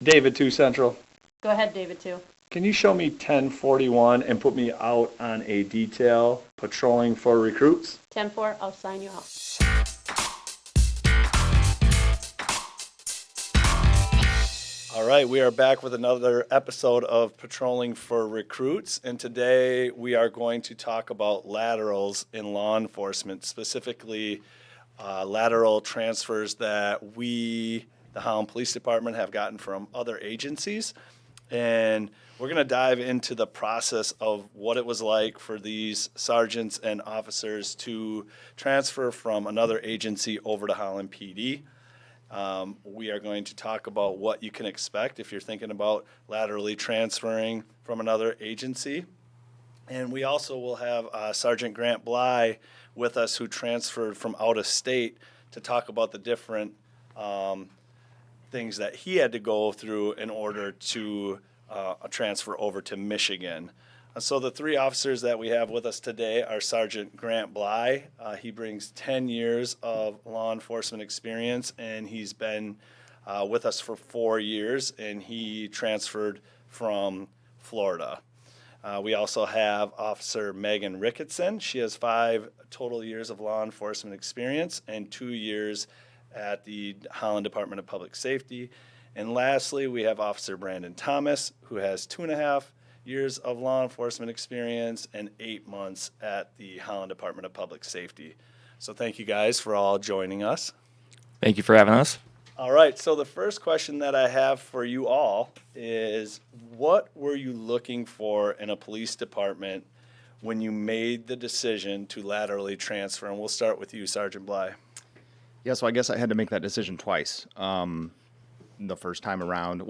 David 2 Central. Go ahead, David, too. Can you show me 1041 and put me out on a detail patrolling for recruits? 10-4, I'll sign you out. All right, we are back with another episode of Patrolling for Recruits, and today we are going to talk about laterals in law enforcement, specifically lateral transfers that we, the Holland Police Department, have gotten from other agencies. And we're going to dive into the process of what it was like for these sergeants and officers to transfer from another agency over to Holland PD. We are going to talk about what you can expect if you're thinking about laterally transferring from another agency. And we also will have Sergeant Grant Bly with us, who transferred from out of state, to talk about the different things that he had to go through in order to transfer over to Michigan. So the three officers that we have with us today are Sergeant Grant Bly. He brings 10 years of law enforcement experience, and he's been with us for 4 years, and he transferred from Florida. We also have Officer Megan Ricketson. She has 5 total years of law enforcement experience and 2 years at the Holland Department of Public Safety. And lastly, we have Officer Brandon Thomas, who has 2.5 years of law enforcement experience and 8 months at the Holland Department of Public Safety. So thank you guys for all joining us. Thank you for having us. All right, so the first question that I have for you all is, what were you looking for in a police department when you made the decision to laterally transfer? And we'll start with you, Sergeant Bly. Yeah, so I guess I had to make that decision twice. The first time around,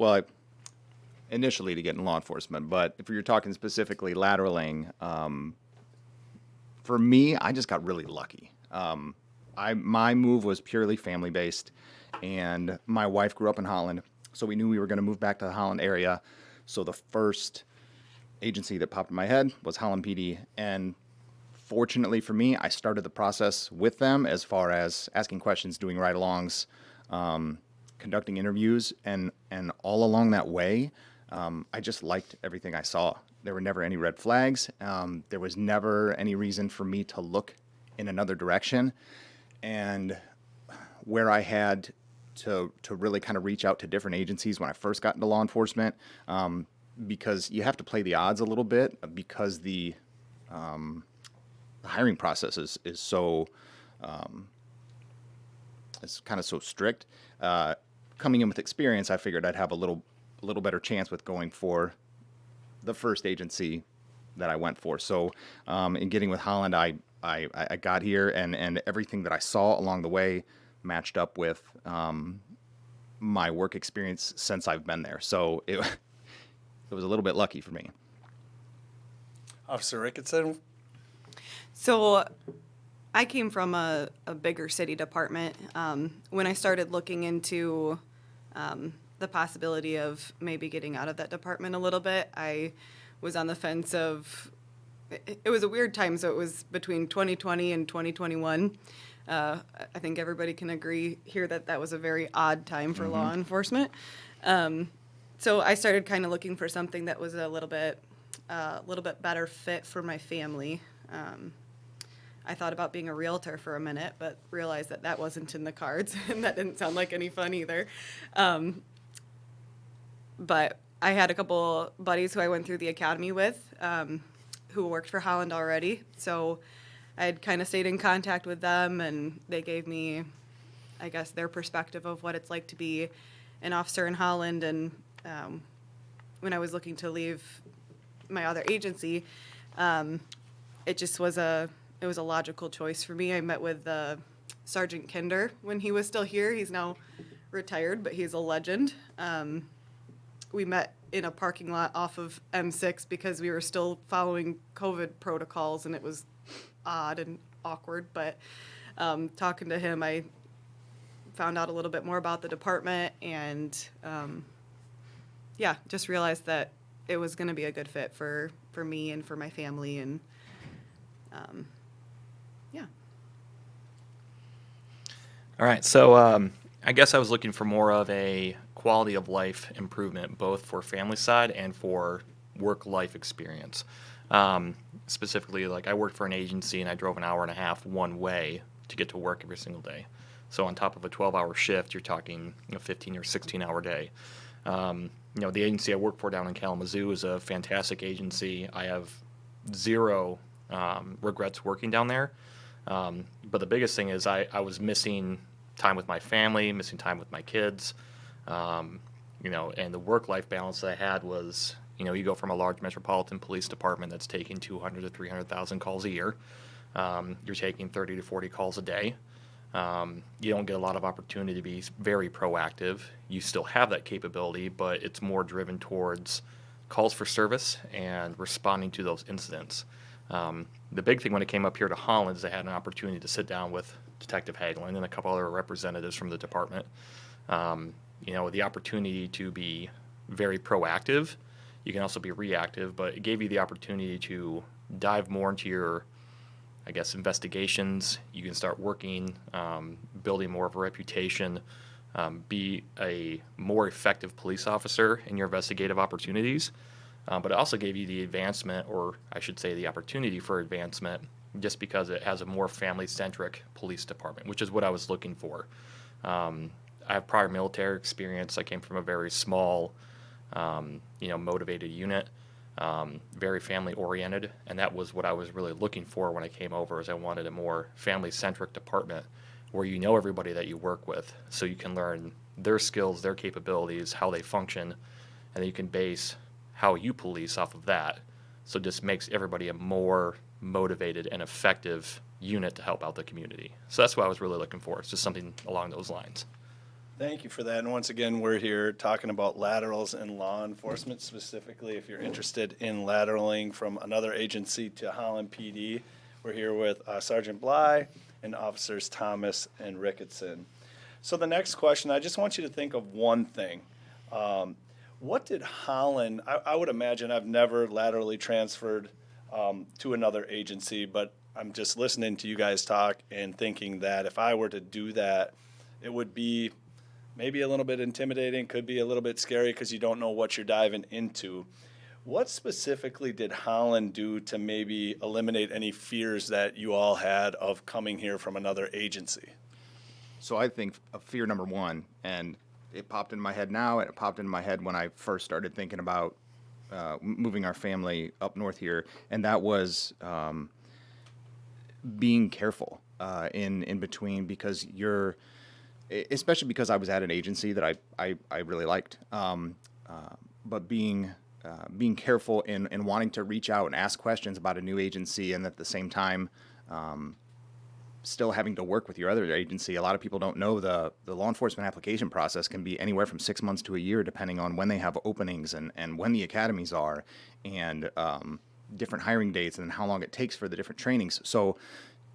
initially to get in law enforcement, but if you're talking specifically lateraling, for me, I just got really lucky. My move was purely family-based, and my wife grew up in Holland, so we knew we were going to move back to the Holland area. So the first agency that popped in my head was Holland PD, and fortunately for me, I started the process with them as far as asking questions, doing ride-alongs, conducting interviews, and all along that way, I just liked everything I saw. There were never any red flags. There was never any reason for me to look in another direction. And where I had to really kind of reach out to different agencies when I first got into law enforcement, because you have to play the odds a little bit, because the hiring process is so it's kind of so strict. Coming in with experience, I figured I'd have a little better chance with going for the first agency that I went for. So in getting with Holland, I got here, and everything that I saw along the way matched up with my work experience since I've been there. So it was a little bit lucky for me. Officer Ricketson. So I came from a bigger city department. When I started looking into the possibility of maybe getting out of that department a little bit, I was on the fence of, it was a weird time, so it was between 2020 and 2021. I think everybody can agree here that that was a very odd time for law enforcement. So I started kind of looking for something that was a little bit better fit for my family. I thought about being a realtor for a minute, but realized that that wasn't in the cards, and that didn't sound like any fun either. But I had a couple buddies who I went through the academy with, who worked for Holland already. So I had kind of stayed in contact with them, and they gave me, I guess, their perspective of what it's like to be an officer in Holland. And when I was looking to leave my other agency, it just was a logical choice for me. I met with Sergeant Kinder when he was still here. He's now retired, but he's a legend. We met in a parking lot off of M6 because we were still following COVID protocols, and it was odd and awkward. But talking to him, I found out a little bit more about the department, and just realized that it was going to be a good fit for me and for my family, and All right, so I guess I was looking for more of a quality of life improvement, both for family side and for work-life experience. Specifically, like I worked for an agency and I drove an hour and a half one way to get to work every single day. So on top of a 12-hour shift, you're talking a 15 or 16-hour day. The agency I work for down in Kalamazoo is a fantastic agency. I have zero regrets working down there. But the biggest thing is I was missing time with my family, missing time with my kids, and the work-life balance that I had was, you go from a large metropolitan police department that's taking 200 to 300,000 calls a year. You're taking 30 to 40 calls a day. You don't get a lot of opportunity to be very proactive. You still have that capability, but it's more driven towards calls for service and responding to those incidents. The big thing when it came up here to Holland is I had an opportunity to sit down with Detective Hagelin and a couple other representatives from the department. The opportunity to be very proactive. You can also be reactive, but it gave you the opportunity to dive more into your, investigations. You can start working, building more of a reputation, be a more effective police officer in your investigative opportunities. But it also gave you the advancement, or I should say the opportunity for advancement, just because it has a more family-centric police department, which is what I was looking for. I have prior military experience. I came from a very small, motivated unit, very family-oriented, and that was what I was really looking for when I came over, is I wanted a more family-centric department where you know everybody that you work with, so you can learn their skills, their capabilities, how they function, and then you can base how you police off of that. So it just makes everybody a more motivated and effective unit to help out the community. So that's what I was really looking for. It's just something along those lines. Thank you for that. And once again, we're here talking about laterals in law enforcement, specifically if you're interested in lateraling from another agency to Holland PD. We're here with Sergeant Bly and Officers Thomas and Ricketson. So the next question, I just want you to think of one thing. What did Holland, I would imagine I've never laterally transferred to another agency, but I'm just listening to you guys talk and thinking that if I were to do that, it would be maybe a little bit intimidating, could be a little bit scary because you don't know what you're diving into. What specifically did Holland do to maybe eliminate any fears that you all had of coming here from another agency? So I think fear number one, and it popped in my head now, and it popped in my head when I first started thinking about moving our family up north here, and that was being careful in between, because especially because I was at an agency that I really liked, but being careful in wanting to reach out and ask questions about a new agency, and at the same time still having to work with your other agency. A lot of people don't know the law enforcement application process can be anywhere from 6 months to a year, depending on when they have openings and when the academies are, and different hiring dates, and how long it takes for the different trainings. So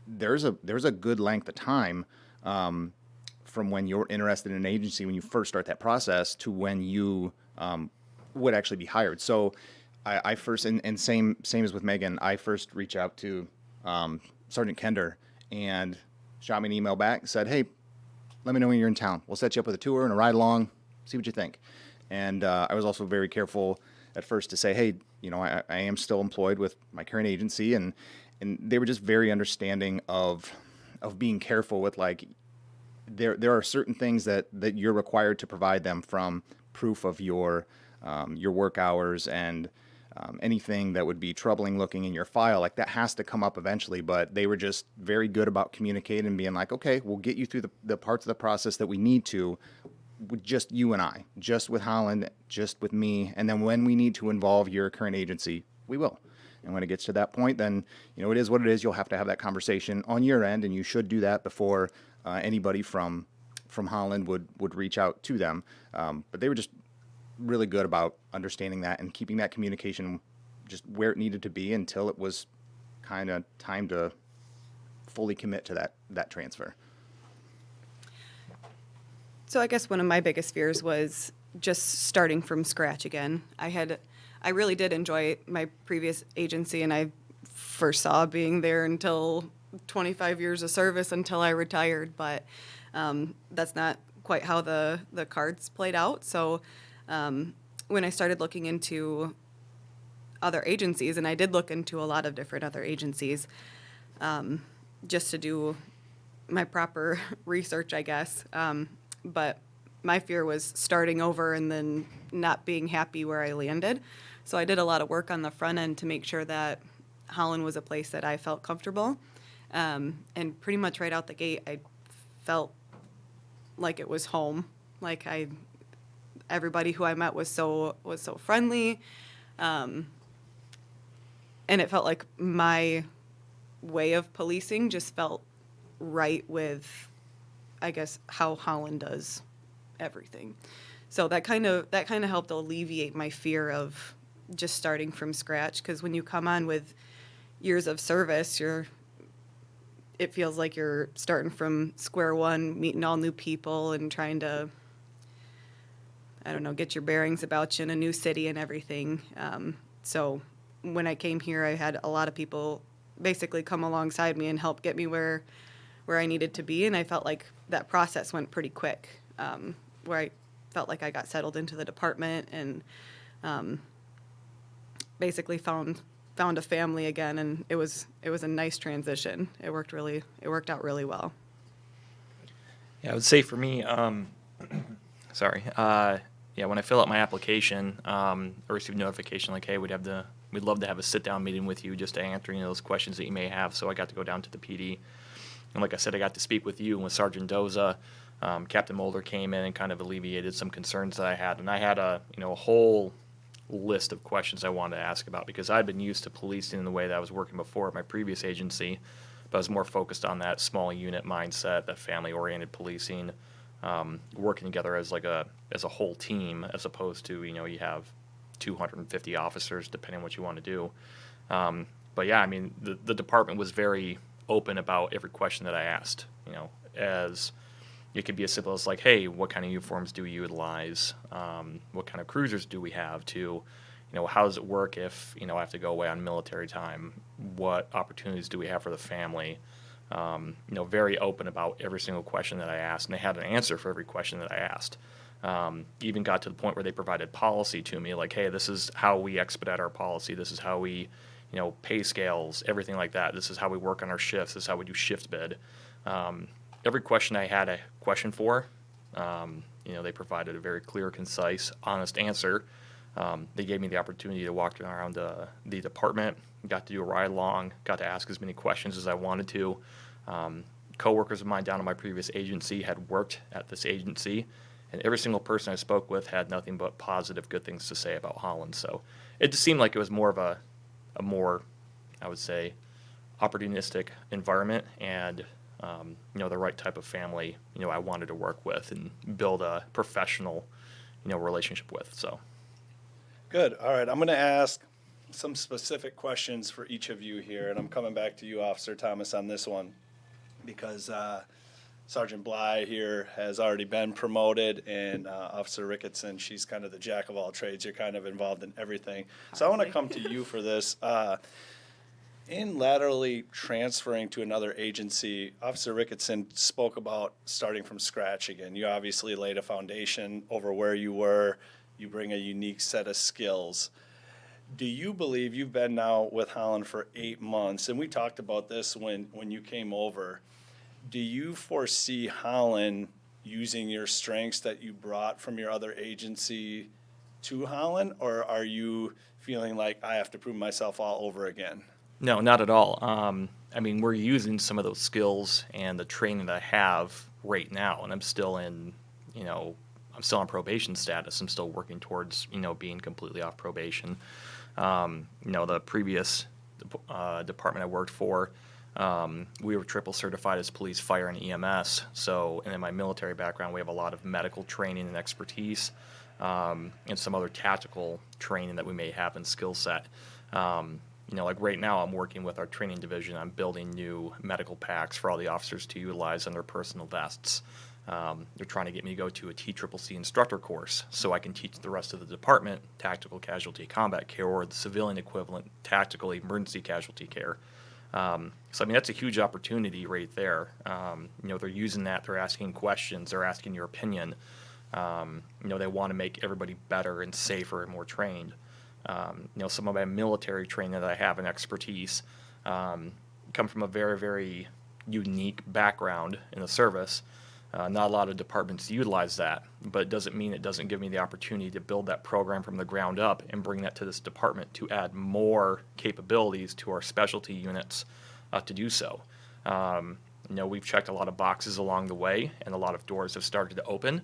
there's a good length of time from when you're interested in an agency, when you first start that process, to when you would actually be hired. So I first, and same as with Megan, I first reached out to Sergeant Kender, and shot me an email back, said, hey, let me know when you're in town. We'll set you up with a tour and a ride along, see what you think. And I was also very careful at first to say, hey, I am still employed with my current agency, and they were just very understanding of being careful with, like, there are certain things that you're required to provide them, from proof of your work hours, and anything that would be troubling looking in your file, like that has to come up eventually. But they were just very good about communicating and being like, okay, we'll get you through the parts of the process that we need to, with just you and I, just with Holland, just with me. And then when we need to involve your current agency, we will. And when it gets to that point, then, it is what it is. You'll have to have that conversation on your end, and you should do that before anybody from Holland would reach out to them. But they were just really good about understanding that and keeping that communication just where it needed to be until it was kind of time to fully commit to that transfer. So I guess one of my biggest fears was just starting from scratch again. I really did enjoy my previous agency, and I foresaw being there until 25 years of service, until I retired, but that's not quite how the cards played out. So when I started looking into other agencies, and I did look into a lot of different other agencies, just to do my proper research, I guess. But my fear was starting over and then not being happy where I landed. So I did a lot of work on the front end to make sure that Holland was a place that I felt comfortable. And pretty much right out the gate, I felt like it was home. Like everybody who I met was so friendly, and it felt like my way of policing just felt right with, I guess, how Holland does everything. So that kind of helped alleviate my fear of just starting from scratch, because when you come on with years of service, it feels like you're starting from square one, meeting all new people and trying to, I don't know, get your bearings about you in a new city and everything. So when I came here, I had a lot of people basically come alongside me and help get me where I needed to be, and I felt like that process went pretty quick, where I felt like I got settled into the department and basically found a family again, and it was a nice transition. It worked out really well. Yeah, I would say for me, sorry, yeah, when I fill out my application, I received notification like, hey, we'd love to have a sit-down meeting with you just to answer those questions that you may have. So I got to go down to the PD, and like I said, I got to speak with you and with Sergeant Doza. Captain Mulder came in and kind of alleviated some concerns that I had, and I had a whole list of questions I wanted to ask about, because I'd been used to policing in the way that I was working before at my previous agency, but I was more focused on that small unit mindset, that family-oriented policing, working together as a whole team, as opposed to you have 250 officers depending on what you want to do. But yeah, I mean the department was very open about every question that I asked. As it could be as simple as like, hey, what kind of uniforms do we utilize? What kind of cruisers do we have? To, how does it work if, I have to go away on military time? What opportunities do we have for the family? Very open about every single question that I asked, and they had an answer for every question that I asked. Even got to the point where they provided policy to me, like, hey, this is how we expedite our policy. This is how we, pay scales, everything like that. This is how we work on our shifts. This is how we do shift bid. Every question I had a question for, they provided a very clear, concise, honest answer. They gave me the opportunity to walk around the department, got to do a ride along, got to ask as many questions as I wanted to. Coworkers of mine down at my previous agency had worked at this agency, and every single person I spoke with had nothing but positive, good things to say about Holland. So it just seemed like it was more of a more, I would say, opportunistic environment, and the right type of family, I wanted to work with and build a professional, relationship with. So. Good. All right. I'm going to ask some specific questions for each of you here, and I'm coming back to you, Officer Thomas, on this one, because Sergeant Bly here has already been promoted, and Officer Ricketson, she's kind of the jack of all trades. You're kind of involved in everything. So I want to come to you for this. In laterally transferring to another agency, Officer Ricketson spoke about starting from scratch again. You obviously laid a foundation over where you were. You bring a unique set of skills. Do you believe, you've been now with Holland for 8 months, and we talked about this when you came over, do you foresee Holland using your strengths that you brought from your other agency to Holland, or are you feeling like I have to prove myself all over again? No, not at all. I mean, we're using some of those skills and the training that I have right now, and I'm still on probation status. I'm still working towards, being completely off probation. The previous department I worked for, we were triple certified as police, fire, and EMS. So, and in my military background, we have a lot of medical training and expertise, and some other tactical training that we may have in skill set. Like right now, I'm working with our training division. I'm building new medical packs for all the officers to utilize on their personal vests. They're trying to get me to go to a TCCC instructor course so I can teach the rest of the department tactical casualty combat care, or the civilian equivalent, tactical emergency casualty care. So I mean, that's a huge opportunity right there. They're using that. They're asking questions. They're asking your opinion. They want to make everybody better and safer and more trained. Some of my military training that I have and expertise come from a very, very unique background in the service. Not a lot of departments utilize that, but it doesn't mean it doesn't give me the opportunity to build that program from the ground up and bring that to this department to add more capabilities to our specialty units to do so. We've checked a lot of boxes along the way, and a lot of doors have started to open,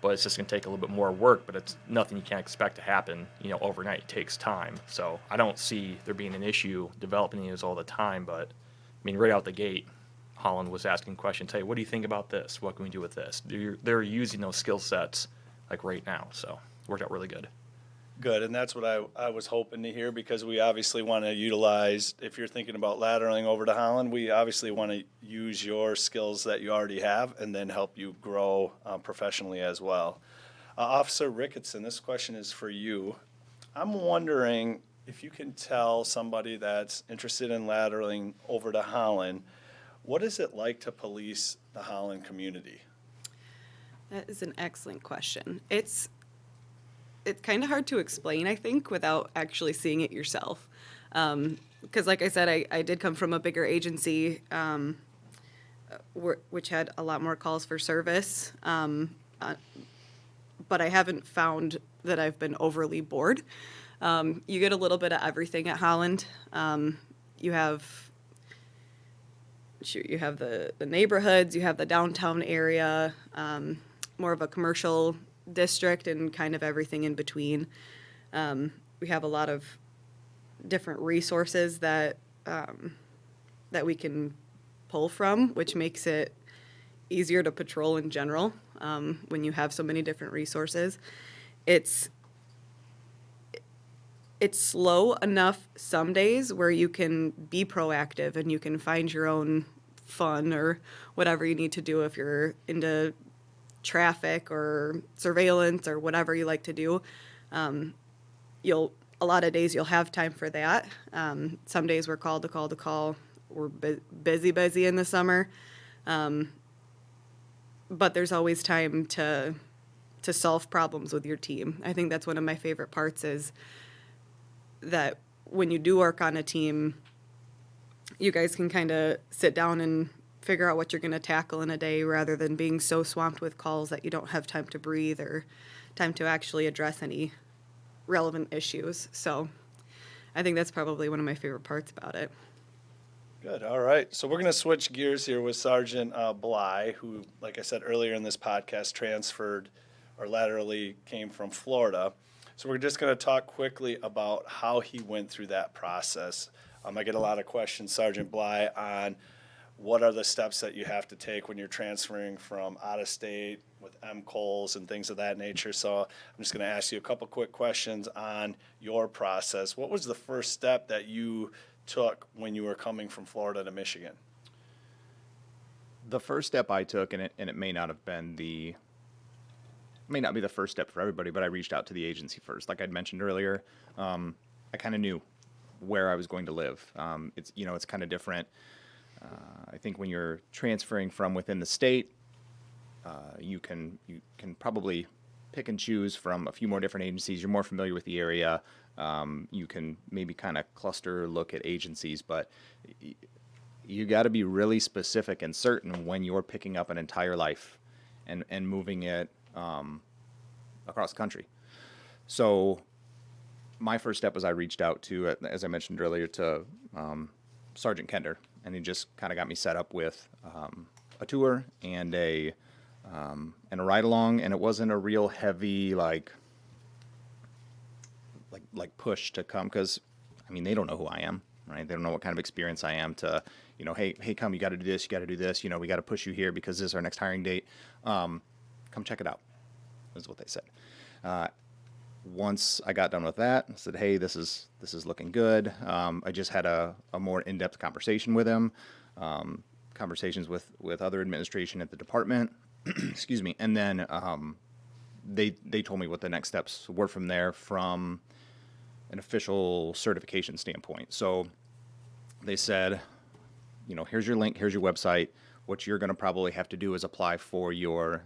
but it's just going to take a little bit more work, but it's nothing you can't expect to happen, overnight. It takes time. So I don't see there being an issue developing these all the time, but I mean, right out the gate, Holland was asking questions. Hey, what do you think about this? What can we do with this? They're using those skill sets like right now, so it worked out really good. Good, and that's what I was hoping to hear, because we obviously want to utilize, if you're thinking about lateraling over to Holland, we obviously want to use your skills that you already have and then help you grow professionally as well. Officer Ricketson, this question is for you. I'm wondering if you can tell somebody that's interested in lateraling over to Holland, what is it like to police the Holland community? That is an excellent question. It's kind of hard to explain, I think, without actually seeing it yourself. Because like I said, I did come from a bigger agency, which had a lot more calls for service. But I haven't found that I've been overly bored. You get a little bit of everything at Holland. You have the neighborhoods, you have the downtown area, more of a commercial district, and kind of everything in between. We have a lot of different resources that we can pull from, which makes it easier to patrol in general. When you have so many different resources, it's slow enough some days where you can be proactive and you can find your own fun or whatever you need to do if you're into traffic or surveillance or whatever you like to do. A lot of days you'll have time for that. Some days we're called to call to call. We're busy in the summer. But there's always time to solve problems with your team. I think that's one of my favorite parts, is that when you do work on a team, you guys can kind of sit down and figure out what you're going to tackle in a day, rather than being so swamped with calls that you don't have time to breathe or time to actually address any relevant issues. So I think that's probably one of my favorite parts about it. Good. All right. So we're going to switch gears here with Sergeant Bly, who, like I said earlier in this podcast, transferred or laterally came from Florida. So we're just going to talk quickly about how he went through that process. I get a lot of questions, Sergeant Bly, on what are the steps that you have to take when you're transferring from out of state with MCOLs and things of that nature. So I'm just going to ask you a couple quick questions on your process. What was the first step that you took when you were coming from Florida to Michigan? The first step I took, and it may not be the first step for everybody, but I reached out to the agency first. Like I'd mentioned earlier, I kind of knew where I was going to live. It's kind of different. I think when you're transferring from within the state, you can probably pick and choose from a few more different agencies. You're more familiar with the area. You can maybe kind of cluster look at agencies, but you got to be really specific and certain when you're picking up an entire life and moving it across the country. So my first step was I reached out to, as I mentioned earlier, to Sergeant Kender, and he just kind of got me set up with a tour and a ride along, and it wasn't a real heavy like push to come, because I mean, they don't know who I am, right? They don't know what kind of experience I am to, hey, come, you got to do this, you got to do this, we got to push you here because this is our next hiring date. Come check it out, is what they said. Once I got done with that, I said, hey, this is looking good. I just had a more in-depth conversation with him, conversations with other administration at the department, excuse me, and then they told me what the next steps were from there, from an official certification standpoint. So they said, here's your link, here's your website. What you're going to probably have to do is apply for your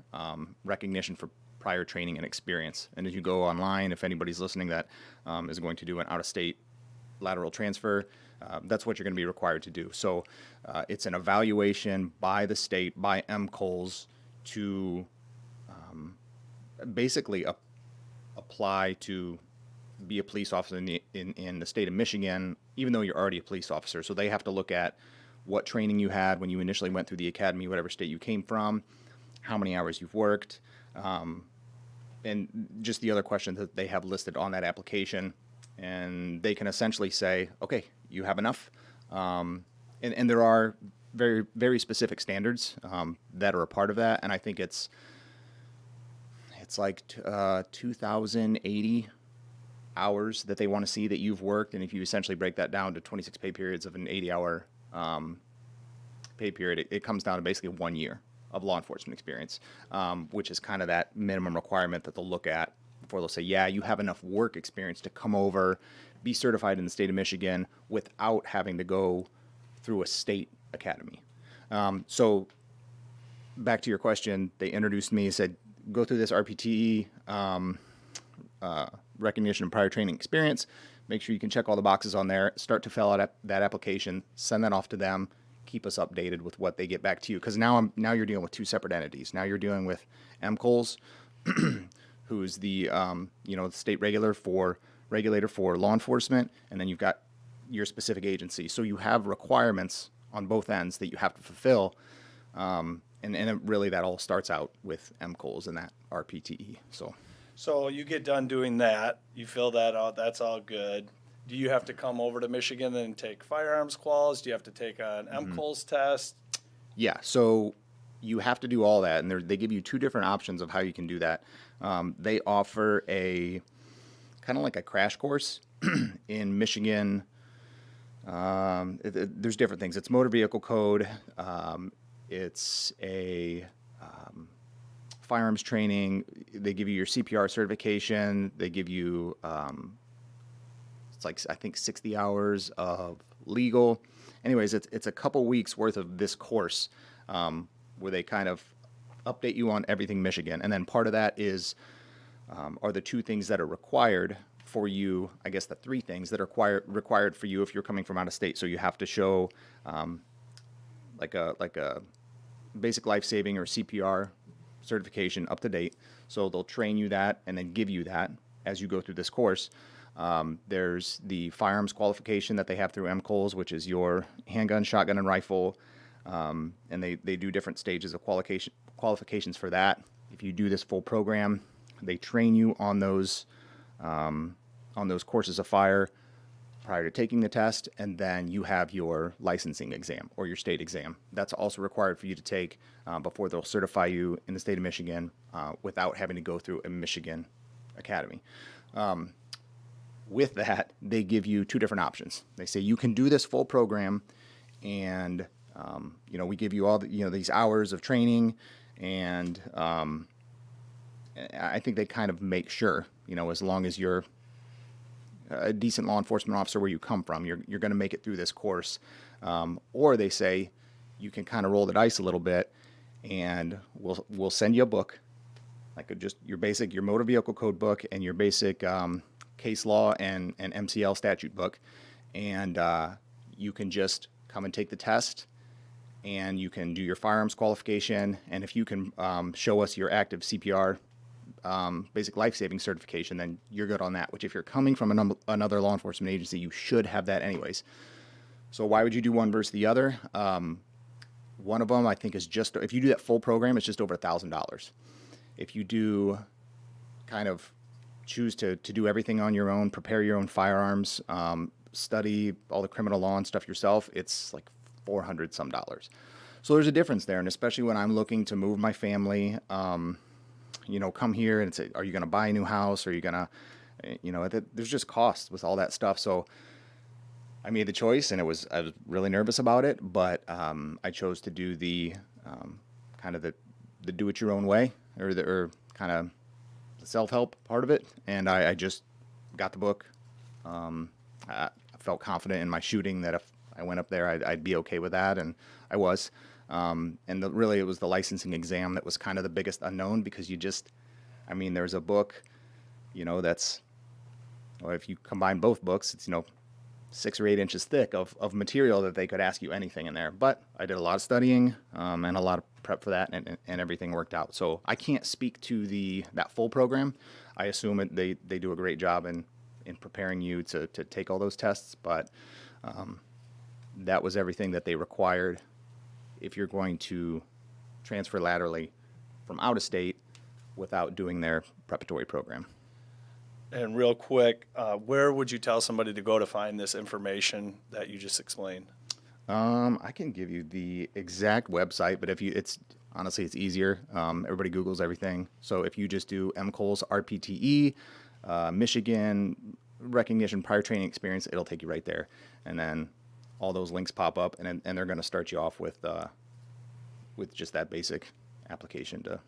recognition for prior training and experience. And as you go online, if anybody's listening that is going to do an out-of-state lateral transfer, that's what you're going to be required to do. So it's an evaluation by the state, by MCOLS, to basically apply to be a police officer in the state of Michigan, even though you're already a police officer. So they have to look at what training you had when you initially went through the academy, whatever state you came from, how many hours you've worked, and just the other questions that they have listed on that application. And they can essentially say, okay, you have enough. And there are very, very specific standards that are a part of that. And I think it's like 2,080 hours that they want to see that you've worked. And if you essentially break that down to 26 pay periods of an 80-hour pay period, it comes down to basically 1 year of law enforcement experience, which is kind of that minimum requirement that they'll look at before they'll say, yeah, you have enough work experience to come over, be certified in the state of Michigan without having to go through a state academy. So back to your question, they introduced me, said, go through this RPTE, recognition and prior training experience. Make sure you can check all the boxes on there. Start to fill out that application. Send that off to them. Keep us updated with what they get back to you. Because now you're dealing with two separate entities. Now you're dealing with MCOLS, who's the state regulator for law enforcement, and then you've got your specific agency. So you have requirements on both ends that you have to fulfill. And really that all starts out with MCOLS and that RPTE. So you get done doing that, you fill that out, that's all good. Do you have to come over to Michigan and take firearms quals? Do you have to take an MCOLS test? Yeah, so you have to do all that, and they give you two different options of how you can do that. They offer a kind of like a crash course in Michigan. There's different things. It's motor vehicle code. It's a firearms training. They give you your CPR certification. They give you it's like, I think, 60 hours of legal. Anyways, it's a couple weeks worth of this course where they kind of update you on everything Michigan. And then part of that are the two things that are required for you. I guess the three things that are required for you if you're coming from out of state. So you have to show like a basic life-saving or CPR certification up to date. So they'll train you that and then give you that as you go through this course. There's the firearms qualification that they have through MCOLS, which is your handgun, shotgun, and rifle. And they do different stages of qualifications for that. If you do this full program, they train you on those courses of fire prior to taking the test, and then you have your licensing exam or your state exam. That's also required for you to take before they'll certify you in the state of Michigan without having to go through a Michigan academy. With that, they give you two different options. They say you can do this full program, and we give you all these hours of training, and I think they kind of make sure, as long as you're a decent law enforcement officer where you come from, you're going to make it through this course. Or they say you can kind of roll the dice a little bit, and we'll send you a book, like your motor vehicle code book and your basic case law and MCL statute book, and you can just come and take the test, and you can do your firearms qualification, and if you can show us your active CPR basic life-saving certification, then you're good on that, which if you're coming from another law enforcement agency, you should have that anyways. So why would you do one versus the other? One of them, I think, is just, if you do that full program, it's just over $1,000. If you do kind of choose to do everything on your own, prepare your own firearms, study all the criminal law and stuff yourself, it's like $400 some. So there's a difference there, and especially when I'm looking to move my family, come here and say, are you going to buy a new house? Are you going to, there's just costs with all that stuff. So I made the choice, and I was really nervous about it, but I chose to do the kind of the do it your own way, or kind of the self-help part of it. And I just got the book. I felt confident in my shooting that if I went up there, I'd be okay with that, and I was. And really, it was the licensing exam that was kind of the biggest unknown because I mean, there's a book, that's, or if you combine both books, it's, 6 or 8 inches thick of material that they could ask you anything in there. But I did a lot of studying and a lot of prep for that, and everything worked out. So I can't speak to that full program. I assume they do a great job in preparing you to take all those tests, but that was everything that they required if you're going to transfer laterally from out of state without doing their preparatory program. And real quick, where would you tell somebody to go to find this information that you just explained? I can give you the exact website, but honestly, it's easier. Everybody Googles everything. So if you just do MCOLS RPTE, Michigan recognition prior training experience, it'll take you right there. And then all those links pop up, and they're going to start you off with just that basic application to.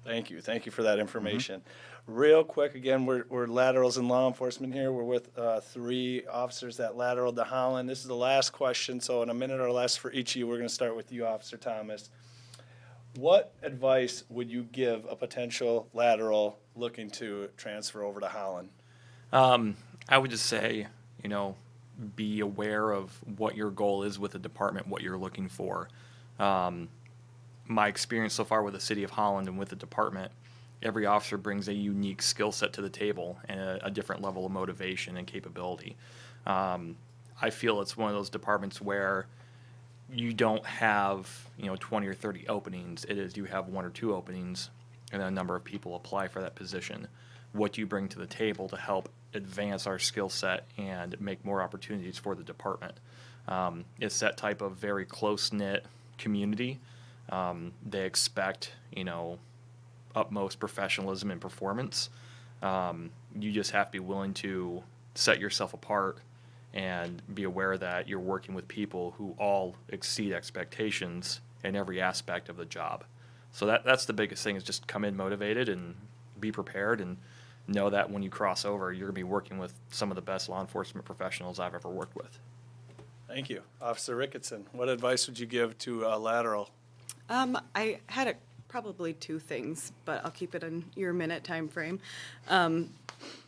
Thank you. Thank you for that information. Real quick, again, we're laterals in law enforcement here. We're with 3 officers that lateraled to Holland. This is the last question, so in a minute or less for each of you, we're going to start with you, Officer Thomas. What advice would you give a potential lateral looking to transfer over to Holland? I would just say, be aware of what your goal is with the department, what you're looking for. My experience so far with the City of Holland and with the department, every officer brings a unique skill set to the table and a different level of motivation and capability. I feel it's one of those departments where you don't have 20 or 30 openings. It is you have 1 or 2 openings and a number of people apply for that position. What do you bring to the table to help advance our skill set and make more opportunities for the department? It's that type of very close-knit community. They expect, utmost professionalism and performance. You just have to be willing to set yourself apart and be aware that you're working with people who all exceed expectations in every aspect of the job. So that's the biggest thing, is just come in motivated and be prepared and know that when you cross over, you're going to be working with some of the best law enforcement professionals I've ever worked with. Thank you. Officer Ricketson, what advice would you give to a lateral? I had probably 2 things, but I'll keep it in your minute time frame.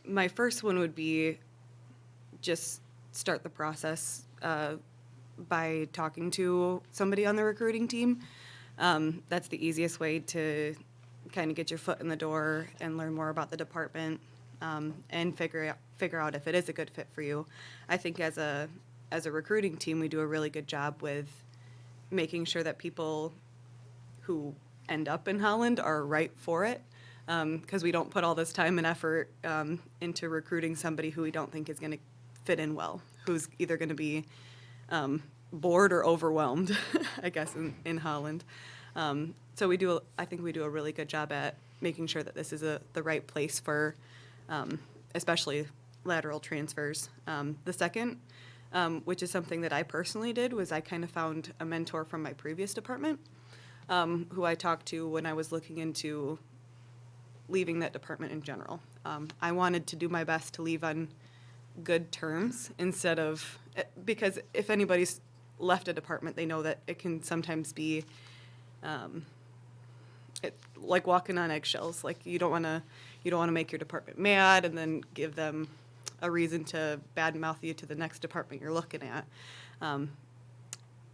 My first one would be just start the process by talking to somebody on the recruiting team. That's the easiest way to kind of get your foot in the door and learn more about the department and figure out if it is a good fit for you. I think as a recruiting team, we do a really good job with making sure that people who end up in Holland are right for it, because we don't put all this time and effort into recruiting somebody who we don't think is going to fit in well, who's either going to be bored or overwhelmed, I guess, in Holland. So I think we do a really good job at making sure that this is the right place for especially lateral transfers. The second, which is something that I personally did, was I kind of found a mentor from my previous department, who I talked to when I was looking into leaving that department in general. I wanted to do my best to leave on good terms because if anybody's left a department, they know that it can sometimes be like walking on eggshells. Like you don't want to make your department mad and then give them a reason to badmouth you to the next department you're looking at. And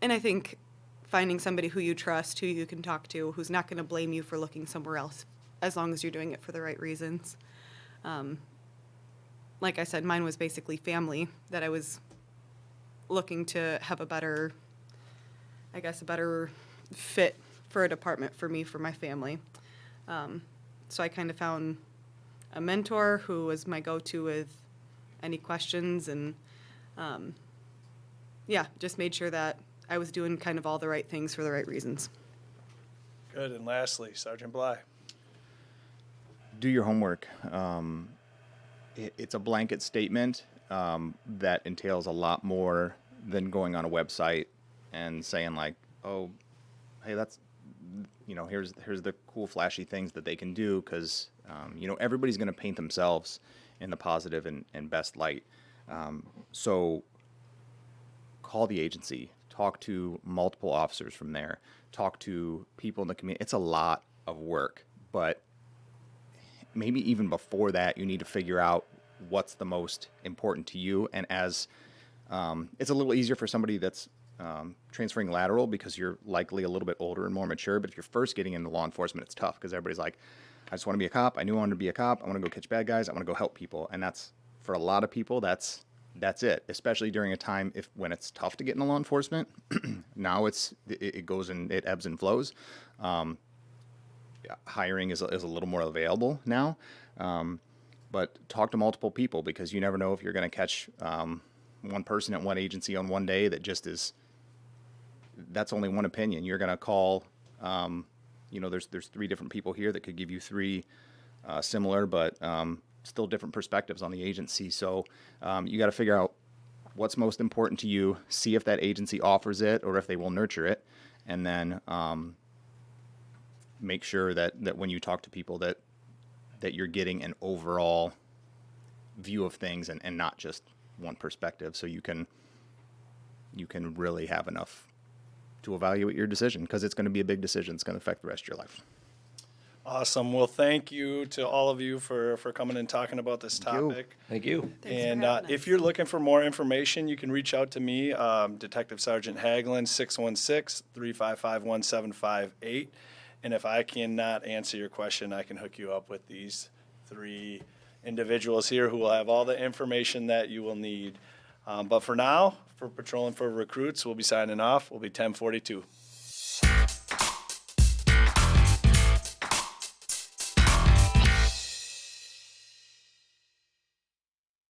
I think finding somebody who you trust, who you can talk to, who's not going to blame you for looking somewhere else, as long as you're doing it for the right reasons. Like I said, mine was basically family, that I was looking to have a better fit for a department for me, for my family. So I kind of found a mentor who was my go-to with any questions, and just made sure that I was doing kind of all the right things for the right reasons. Good. And lastly, Sergeant Bly. Do your homework. It's a blanket statement that entails a lot more than going on a website and saying like, oh, hey, that's, here's the cool flashy things that they can do, because everybody's going to paint themselves in the positive and best light. So call the agency, talk to multiple officers from there, talk to people in the community. It's a lot of work, but maybe even before that, you need to figure out what's the most important to you. And as it's a little easier for somebody that's transferring lateral because you're likely a little bit older and more mature. But if you're first getting into law enforcement, it's tough because everybody's like, I just want to be a cop. I knew I wanted to be a cop. I want to go catch bad guys. I want to go help people. And that's, for a lot of people, that's it, especially during a time when it's tough to get into law enforcement. Now it goes and it ebbs and flows. Hiring is a little more available now. But talk to multiple people because you never know if you're going to catch one person at one agency on one day that just is, that's only one opinion. You're going to call, there's 3 different people here that could give you 3 similar, but still different perspectives on the agency. So you got to figure out what's most important to you, see if that agency offers it or if they will nurture it, and then make sure that when you talk to people that you're getting an overall view of things and not just one perspective, so you can really have enough to evaluate your decision, because it's going to be a big decision. It's going to affect the rest of your life. Awesome. Well, thank you to all of you for coming and talking about this you. topic. Thank you. Thanks for And having if us. you're looking for more information, you can reach out to me, Detective Sergeant Hagelin, 616-355-1758. And if I cannot answer your question, I can hook you up with these 3 individuals here who will have all the information that you will need. But for now, for Patrolling for Recruits, we'll be signing off. We'll be 1042.